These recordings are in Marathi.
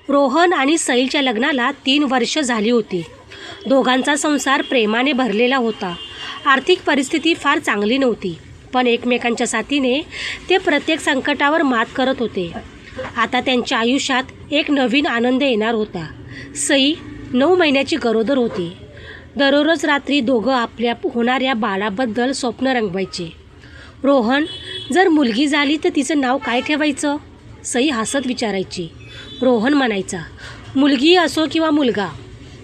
रोहन आणि सईच्या लग्नाला 3 वर्ष झाली होती. दोघांचा संसार प्रेमाने भरलेला होता. आर्थिक परिस्थिती फार चांगली नव्हती, पण एकमेकांच्या साथीने ते प्रत्येक संकटावर मात करत होते. आता त्यांच्या आयुष्यात एक नवीन आनंद येणार होता. सई 9 महिन्याची गरोदर होती. दररोज रात्री दोघं आपल्या होणाऱ्या बाळाबद्दल स्वप्न रंगवायचे. रोहन, जर मुलगी झाली तर तिचं नाव काय ठेवायचं? सई हसत विचारायची. रोहन म्हणायचा, मुलगी असो किंवा मुलगा,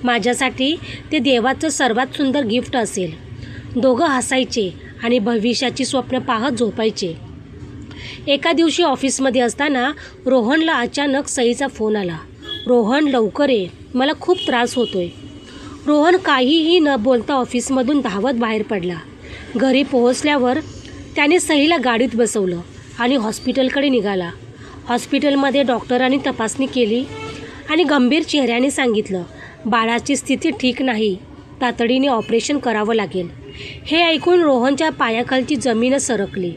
माझ्यासाठी ते देवाचं सर्वात सुंदर गिफ्ट असेल. दोघं हसायचे आणि भविष्याची स्वप्न पाहत झोपायचे. एका दिवशी ऑफिसमध्ये असताना रोहनला अचानक सईचा फोन आला. रोहन, लवकर ये, मला खूप त्रास होतोय. रोहन काहीही न बोलता ऑफिसमधून धावत बाहेर पडला. घरी पोहोचल्यावर त्याने सईला गाडीत बसवलं आणि हॉस्पिटलकडे निघाला. हॉस्पिटलमध्ये डॉक्टरांनी तपासणी केली आणि गंभीर चेहऱ्याने सांगितलं, बाळाची स्थिती ठीक नाही, तातडीने ऑपरेशन करावं लागेल. हे ऐकून रोहनच्या पायाखालची जमीनच सरकली.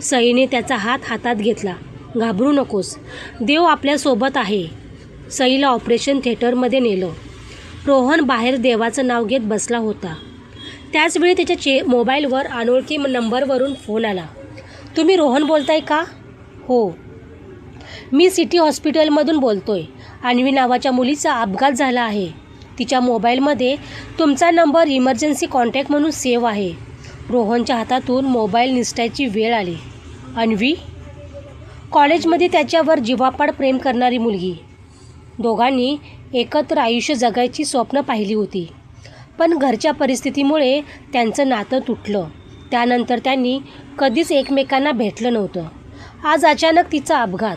सईने त्याचा हात हातात घेतला. घाबरू नकोस, देव आपल्यासोबत आहे. सईला ऑपरेशन थिएटरमध्ये नेलं. रोहन बाहेर देवाचं नाव घेत बसला होता. त्याचवेळी त्याच्या मोबाईलवर अनोळखी नंबरवरून फोन आला. तुम्ही रोहन बोलताय का? हो, मी सिटी हॉस्पिटलमधून बोलतोय. अन्वी नावाच्या मुलीचा अपघात झाला आहे. तिच्या मोबाईलमध्ये तुमचा नंबर इमर्जन्सी कॉन्टॅक्ट म्हणून सेव्ह आहे. रोहनच्या हातातून मोबाईल निसटायची वेळ आली. अन्वी? कॉलेजमध्ये त्याच्यावर जीवापाड प्रेम करणारी मुलगी. दोघांनी एकत्र आयुष्य जगायची स्वप्न पाहिली होती, पण घरच्या परिस्थितीमुळे त्यांचं नातं तुटलं. त्यानंतर त्यांनी कधीच एकमेकांना भेटलं नव्हतं. आज अचानक तिचा अपघात.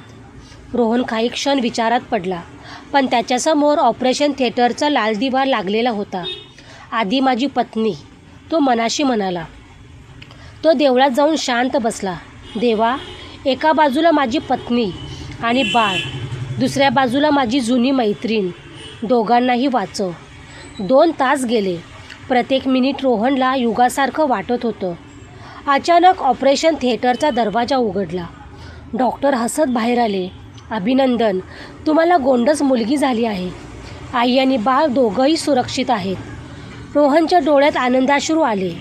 रोहन काही क्षण विचारात पडला, पण त्याच्यासमोर ऑपरेशन थिएटरचा लाल दिवा लागलेला होता. आधी माझी पत्नी, तो मनाशी म्हणाला. तो देवळात जाऊन शांत बसला. देवा, एका बाजूला माझी पत्नी आणि बाळ, दुसऱ्या बाजूला माझी जुनी मैत्रीण, दोघांनाही वाचव. 2 तास गेले. प्रत्येक मिनिट रोहनला युगासारखं वाटत होतं. अचानक ऑपरेशन थिएटरचा दरवाजा उघडला. डॉक्टर हसत बाहेर आले. अभिनंदन, तुम्हाला गोंडस मुलगी झाली आहे. आई आणि बाळ दोघंही सुरक्षित आहेत. रोहनच्या डोळ्यात आनंदाश्रू आले.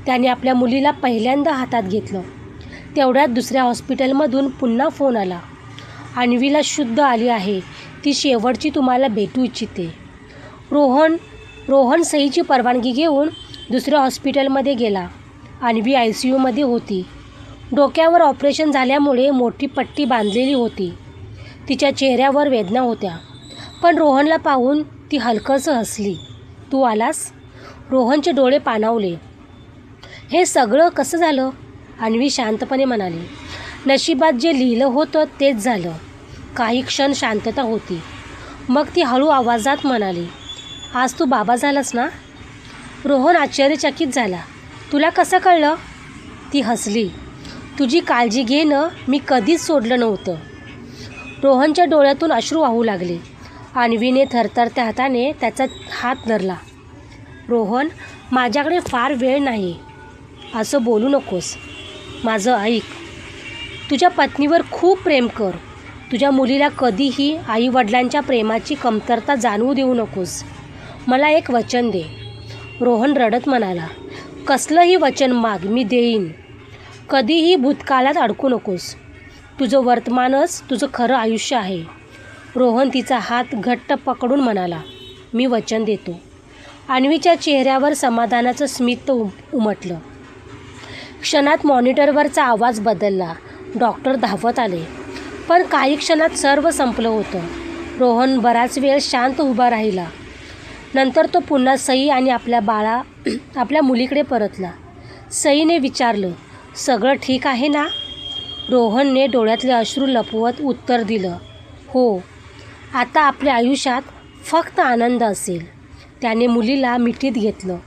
त्याने आपल्या मुलीला पहिल्यांदा हातात घेतलं. तेवढ्यात दुसऱ्या हॉस्पिटलमधून पुन्हा फोन आला. अन्वीला शुद्ध आली आहे. ती शेवटची तुम्हाला भेटू इच्छिते. रोहन सईची परवानगी घेऊन दुसऱ्या हॉस्पिटलमध्ये गेला. अन्वी ICUमध्ये होती. डोक्यावर ऑपरेशन झाल्यामुळे मोठी पट्टी बांधलेली होती. तिच्या चेहऱ्यावर वेदना होत्या, पण रोहनला पाहून ती हलकंसं हसली. तू आलास? रोहनचे डोळे पाणावले. हे सगळं कसं झालं? अन्वी शांतपणे म्हणाली. नशिबात जे लिहिलं होतं तेच झालं. काही क्षण शांतता होती. मग ती हळू आवाजात म्हणाली, आज तू बाबा झालास ना? रोहन आश्चर्यचकित झाला. तुला कसं कळलं? ती हसली. तुझी काळजी घेणं मी कधीच सोडलं नव्हतं. रोहनच्या डोळ्यातून अश्रू वाहू लागले. अन्वीने थरथरत्या हाताने त्याचा हात धरला. रोहन, माझ्याकडे फार वेळ नाही. असं बोलू नकोस. माझं ऐक. तुझ्या पत्नीवर खूप प्रेम कर. तुझ्या मुलीला कधीही आईवडिलांच्या प्रेमाची कमतरता जाणवू देऊ नकोस. मला एक वचन दे. रोहन रडत म्हणाला. कसलंही वचन माग, मी देईन. कधीही भूतकाळात अडकू नकोस. तुझं वर्तमानच तुझं खरं आयुष्य आहे. रोहन तिचा हात घट्ट पकडून म्हणाला, मी वचन देतो. अन्वीच्या चेहऱ्यावर समाधानाचं स्मित उमटलं. क्षणात मॉनिटरवरचा आवाज बदलला. डॉक्टर धावत आले. पण काही क्षणात सर्व संपलं होतं. रोहन बराच वेळ शांत उभा राहिला. नंतर तो पुन्हा सई आणि आपल्या मुलीकडे परतला. सईने विचारलं, सगळं ठीक आहे ना? रोहनने डोळ्यातले अश्रू लपवत उत्तर दिलं, हो. आता आपल्या आयुष्यात फक्त आनंद असेल. त्याने मुलीला मिठीत घेतलं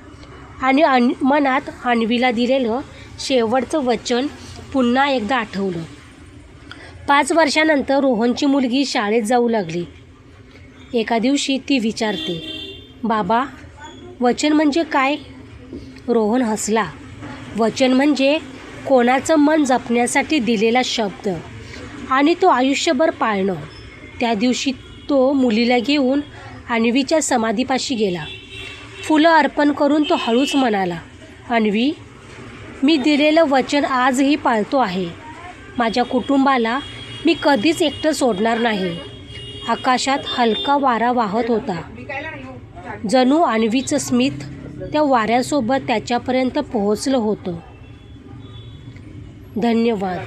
आणि मनात अन्वीला दिलेलं शेवटचं वचन पुन्हा एकदा आठवलं. 5 वर्षानंतर रोहनची मुलगी शाळेत जाऊ लागली. एका दिवशी ती विचारते, बाबा, वचन म्हणजे काय? रोहन हसला. वचन म्हणजे कोणाचं मन जपण्यासाठी दिलेला शब्द आणि तो आयुष्यभर पाळणं. त्या दिवशी तो मुलीला घेऊन अन्वीच्या समाधीपाशी गेला. फुलं अर्पण करून तो हळूच म्हणाला, अन्वी, मी दिलेलं वचन आजही पाळतो आहे. माझ्या कुटुंबाला मी कधीच एकटं सोडणार नाही. आकाशात हलका वारा वाहत होता. जणू अन्वीचं स्मित त्या वाऱ्यासोबत त्याच्यापर्यंत पोहोचलं होतं. धन्यवाद.